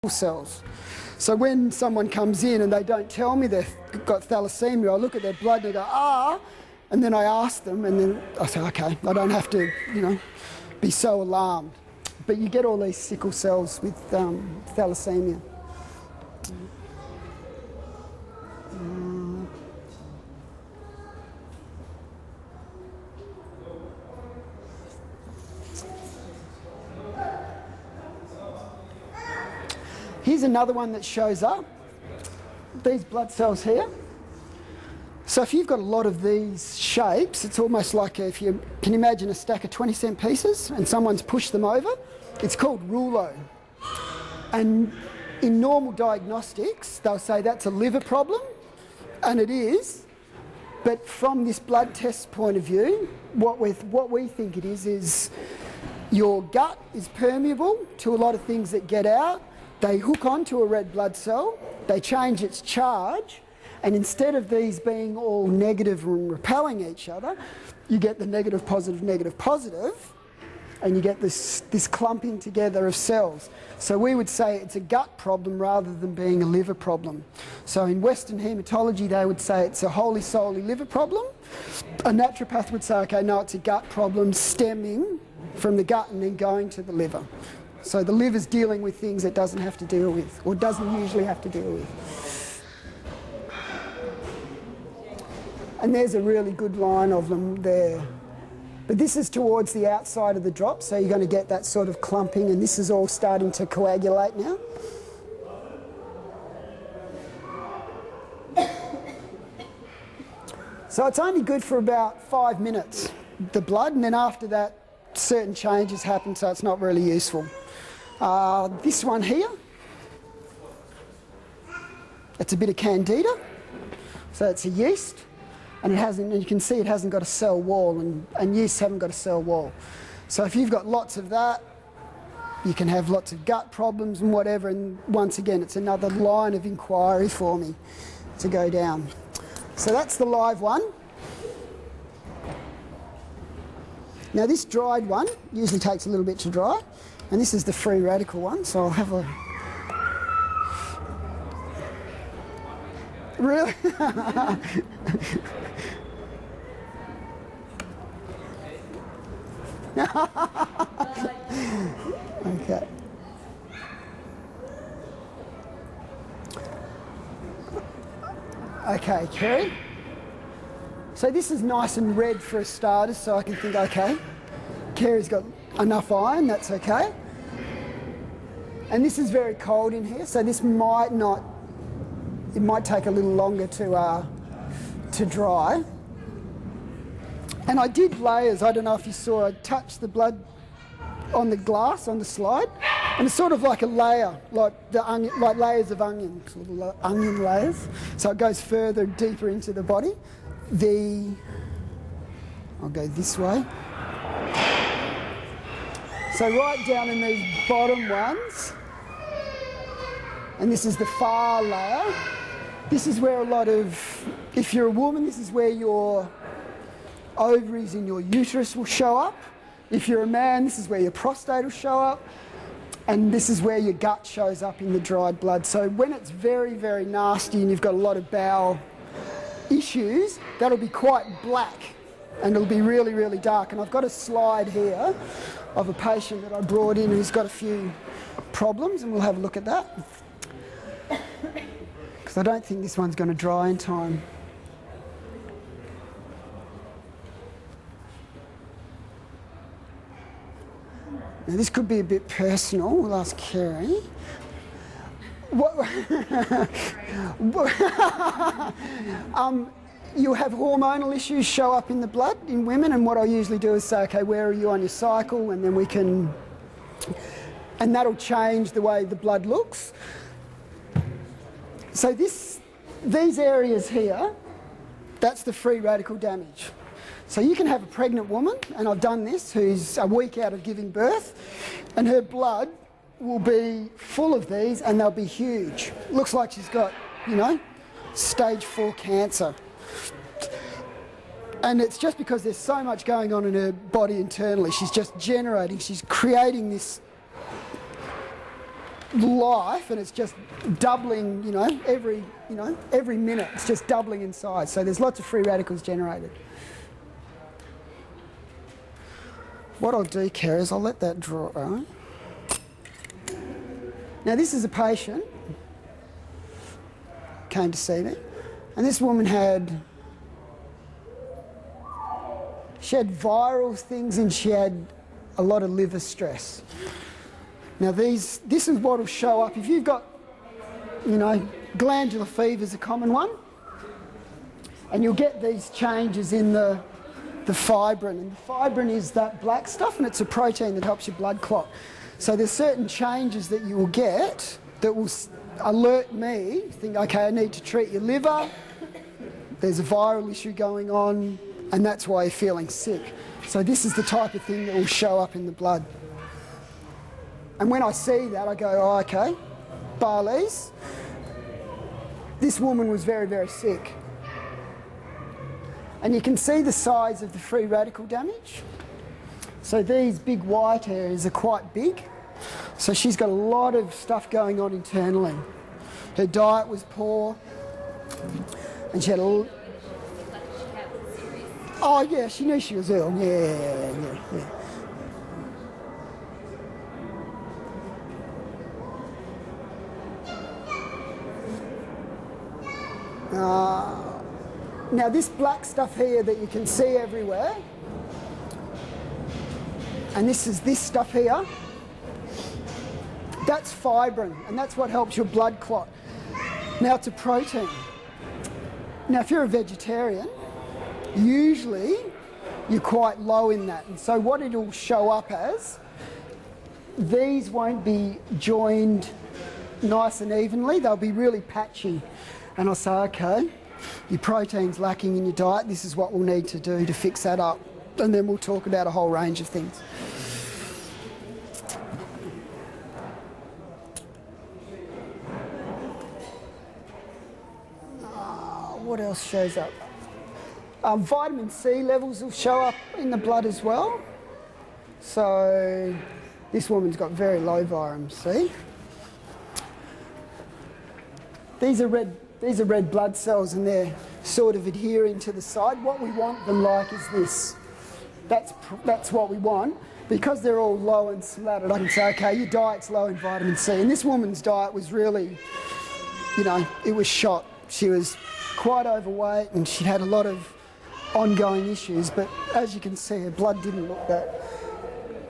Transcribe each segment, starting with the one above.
cells. So when someone comes in and they don't tell me they've got thalassemia, I look at their blood and I go, ah, and then I ask them, and then I say, okay, I don't have to, be so alarmed. But you get all these sickle cells with thalassemia. Here's another one that shows up, these blood cells here. So if you've got a lot of these shapes, it's almost like if you can imagine a stack of 20-cent pieces and someone's pushed them over, it's called rouleau. And in normal diagnostics, they'll say that's a liver problem, and it is. But from this blood test point of view, what we think it is your gut is permeable to a lot of things that get out. They hook onto a red blood cell, they change its charge, and instead of these being all negative and repelling each other, you get the negative, positive, and you get this clumping together of cells. So we would say it's a gut problem rather than being a liver problem. So in Western haematology, they would say it's a wholly solely liver problem. A naturopath would say, okay, no, it's a gut problem stemming from the gut and then going to the liver. So the liver's dealing with things it doesn't have to deal with, or doesn't usually have to deal with. And there's a really good line of them there. But this is towards the outside of the drop, so you're going to get that sort of clumping, and this is all starting to coagulate now. So it's only good for about 5 minutes, the blood, and then after that certain changes happen, so it's not really useful. This one here, it's a bit of candida, so it's a yeast, and you can see it hasn't got a cell wall, and yeasts haven't got a cell wall. So if you've got lots of that, you can have lots of gut problems and whatever, and once again it's another line of inquiry for me to go down. So that's the live one. Now this dried one usually takes a little bit to dry, and this is the free radical one, so I'll have a... Really? Okay. Okay, Kerry. So this is nice and red for a starter, so I can think, okay, Kerry's got enough iron, that's okay. And this is very cold in here, so this might not, it might take a little longer to dry. And I did layers, I don't know if you saw, I touched the blood on the glass, on the slide, and it's sort of like a layer, like layers of onion, sort of onion layers. So it goes further, deeper into the body. I'll go this way. So right down in these bottom ones, and this is the far layer, this is where a lot of, if you're a woman, this is where your ovaries and your uterus will show up. If you're a man, this is where your prostate will show up. And this is where your gut shows up in the dried blood. So when it's very, very nasty and you've got a lot of bowel issues, that'll be quite black and it'll be really, really dark. And I've got a slide here of a patient that I brought in who's got a few problems, and we'll have a look at that. Because I don't think this one's going to dry in time. Now this could be a bit personal, we'll ask Kerry. You have hormonal issues show up in the blood in women, and what I usually do is say, okay, where are you on your cycle, and then we can, and that'll change the way the blood looks. So these areas here, that's the free radical damage. So you can have a pregnant woman, and I've done this, who's a week out of giving birth, and her blood will be full of these, and they'll be huge. Looks like she's got, stage 4 cancer. And it's just because there's so much going on in her body internally. She's just generating, she's creating this life, and it's just doubling, every minute. It's just doubling in size. So there's lots of free radicals generated. What I'll do, Kerr, is I'll let that dry. Now this is a patient, came to see me, and this woman she had viral things and she had a lot of liver stress. Now this is what will show up. If you've got, glandular fever is a common one, and you'll get these changes in the fibrin. And the fibrin is that black stuff, and it's a protein that helps your blood clot. So there's certain changes that you will get that will alert me, think, okay, I need to treat your liver, there's a viral issue going on, and that's why you're feeling sick. So this is the type of thing that will show up in the blood. And when I see that, I go, oh, okay, Barley's. This woman was very, very sick. And you can see the size of the free radical damage. So these big white areas are quite big. So she's got a lot of stuff going on internally. Her diet was poor, and she had a... Oh yeah, she knew she was ill. Yeah. Now this black stuff here that you can see everywhere, and this is this stuff here, that's fibrin, and that's what helps your blood clot. Now it's a protein. Now if you're a vegetarian, usually you're quite low in that, and so what it'll show up as, these won't be joined nice and evenly, they'll be really patchy. And I'll say, okay, your protein's lacking in your diet, this is what we'll need to do to fix that up. And then we'll talk about a whole range of things. What else shows up? Vitamin C levels will show up in the blood as well. So this woman's got very low vitamin C. These are red blood cells, and they're sort of adhering to the side. What we want them like is this. That's what we want. Because they're all low and slatted, I can say, okay, your diet's low in vitamin C. And this woman's diet was really, it was shot. She was quite overweight and she'd had a lot of ongoing issues, but as you can see, her blood didn't look that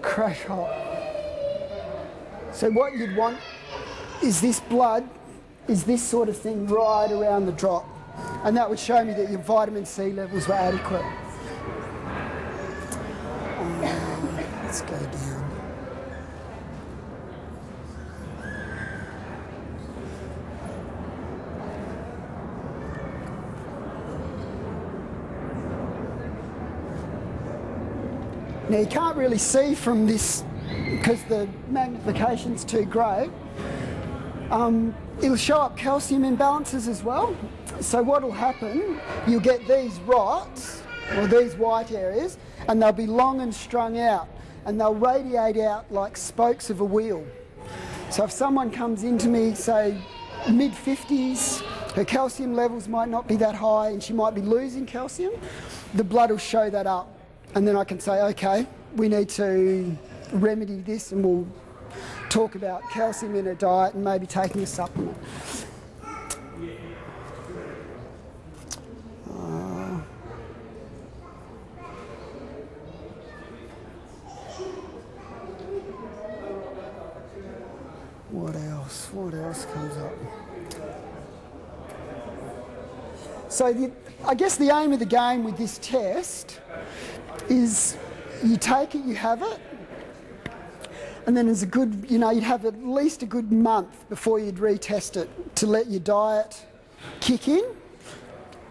crash hot. So what you'd want is this blood, is this sort of thing right around the drop, and that would show me that your vitamin C levels were adequate. Let's go down. Now you can't really see from this because the magnification's too great. It'll show up calcium imbalances as well. So what will happen, you'll get these rots, or these white areas, and they'll be long and strung out, and they'll radiate out like spokes of a wheel. So if someone comes into me, say mid-50s, her calcium levels might not be that high and she might be losing calcium, the blood will show that up. And then I can say, okay, we need to remedy this, and we'll talk about calcium in her diet and maybe taking a supplement. What else comes up? So I guess the aim of the game with this test is you take it, you have it, and then there's a good, you'd have at least a good month before you'd retest it to let your diet kick in,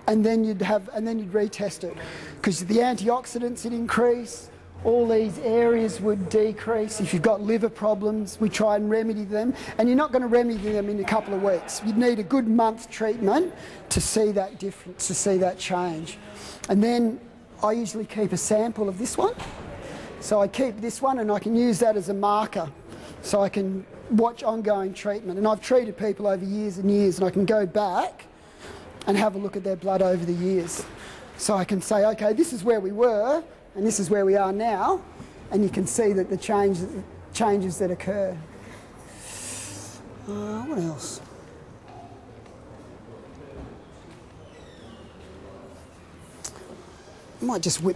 and then you'd retest it, because the antioxidants would increase, all these areas would decrease. If you've got liver problems, we try and remedy them, and you're not going to remedy them in a couple of weeks. You'd need a good month treatment to see that difference, to see that change. And then I usually keep a sample of this one. So I keep this one and I can use that as a marker. So I can watch ongoing treatment. And I've treated people over years and years, and I can go back and have a look at their blood over the years. So I can say, okay, this is where we were, and this is where we are now, and you can see that the changes that occur. What else? I might just whip